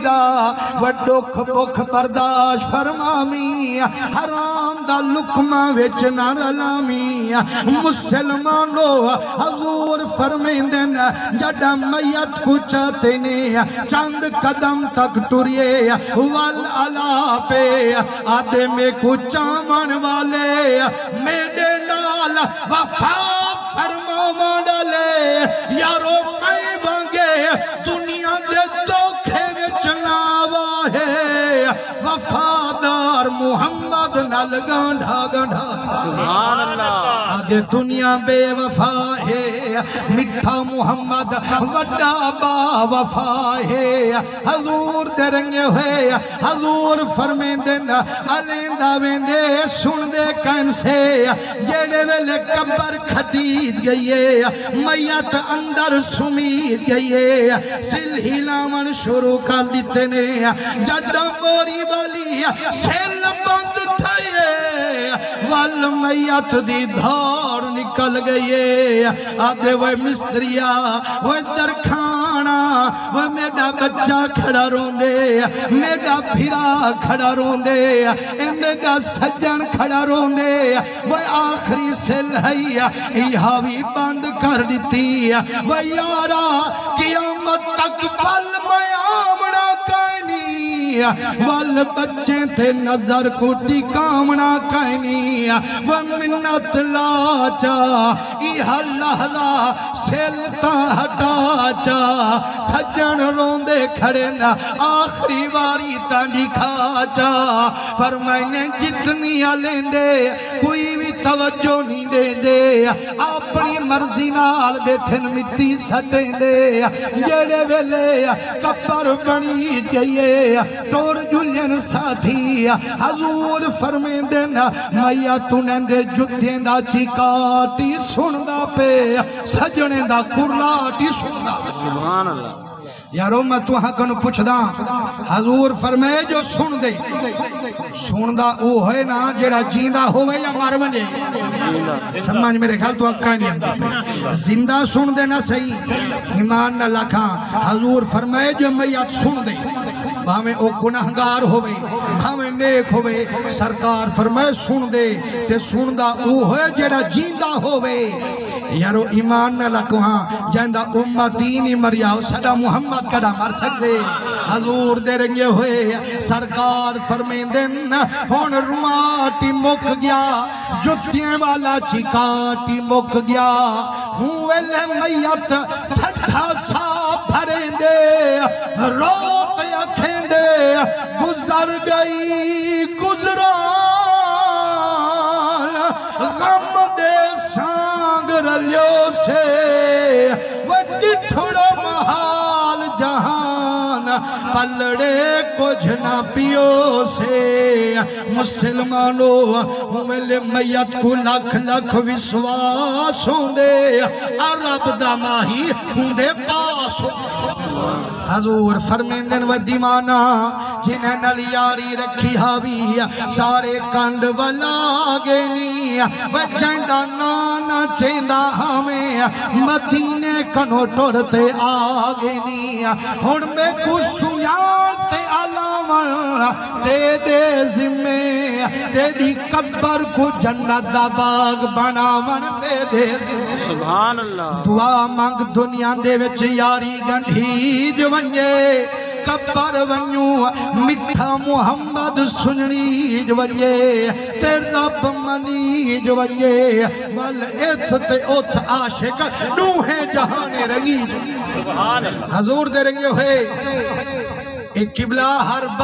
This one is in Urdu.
دا وڈوکھ بکھ برداشت فرمامی حرام دا لقمہ وچ نہ رلامی مسلمانو حضور فرمیندن جڑا میت کو چاہتے نے چند قدم تک ٹریے والعلا پہ آدھے میں کو چامن والے میرے نال وفا فرما ڈالے یارو میں بانگے دنیا دے دوکھے وچ ناوا ہے وفادار محمد نال گانڈھا گانڈھا سبحان اللہ آگے دنیا بے وفا ہے مٹھا محمد وڈا با وفا ہے حضور دے رنگے ہوئے حضور فرمیندن علیندہ ویندے سن دے کن سے جیڑے ویلے قبر کھٹید گئی ہے میت اندر سمید گئی ہے سل ہلاون شروع کر دیتے نے جڈا موری والی سل بند تھائے والمیت دی دھار نکل گئی ہے آدھے وہ مستریا وہ درکھانا وہ میرا بچہ کھڑا رون دے میرا بھیرا کھڑا رون دے میرا سجن کھڑا رون دے وہ آخری سے لہیا یہاوی بند کر دیتی وہ یارا قیامت تک پل میں آمنا کائنی وال بچے تھے نظر کوٹی کامنا کائنی وہ منت لاچا ایہا لحظہ سیلتا ہٹا چا سجن روندے کھڑے نا آخری واری تانڈی کھاچا فرمائنے جتنی آلیندے کوئی بھی توجہ نہیں دے دے اپنی مرضی نال بیٹھن مٹی سٹیں دے جیڑے ویلے کپر بنی گئیے ٹور جلین ساتھی حضور فرمین دینا میا تُنیں دے جتیں دا چکاٹی سن دا پہ سجنے دا کرلاٹی سن دا سبحان اللہ یارو میں تو ہاں کنو پوچھ دا حضور فرمائے جو سن دے سن دا او ہے نا جیڑا جیندہ ہوئے یا مار بنے سمجھ میرے خیال تو اکا نہیں اندر زندہ سن دے نا صحیح ایمان نہ لکھا حضور فرمائے جو میت سن دے ہمیں او گناہگار ہوئے ہمیں نیک ہوئے سرکار فرمائے سن دے تے سن دا او ہے جیڑا جیندہ ہوئے یارو ایمان نہ لکھو ہاں جائندہ امتینی مریاؤ سڑا محمد کڑا مر سکتے حضور دے رنگے ہوئے سرکار فرمین دن ہون رماٹی مک گیا جتیں والا چکاٹی مک گیا ہوں ویلے میت ٹھٹھا سا بھریں دے روت یکھیں دے گزر گئی گزران غم دے سانگ رلیو سے وڈی ٹھوڑا محال جہان پلڑے کچھ نہ پیو سے مسلمانو ملے میت کو لکھ لکھ وسواس ہوں دے عرب دا ماہی ہوں دے پاس حضور فرمیندن و دیمانا جنہیں نلیاری رکھی ہاوی سارے کنڈ ولاگنی و چیندہ نانا چیندہ ہمیں مدینے کنو ٹورتے آگنی ہون میں کچھ سیارتے علامن تیرے ذمہ تیری قبر کو جنت دا باغ بناون میں دے سبحان اللہ دعا مانگ دنیا دے وچ یاری گنڈھی جو ونجے قبر ونیو مٹھا محمد سننی جو ونجے تے رب منی جو ونجے وال ایتھ تے اوتھ عاشق نوہ جہان رنگی سبحان اللہ حضور دے رنگے ہوئے ایک قبلہ ہر بند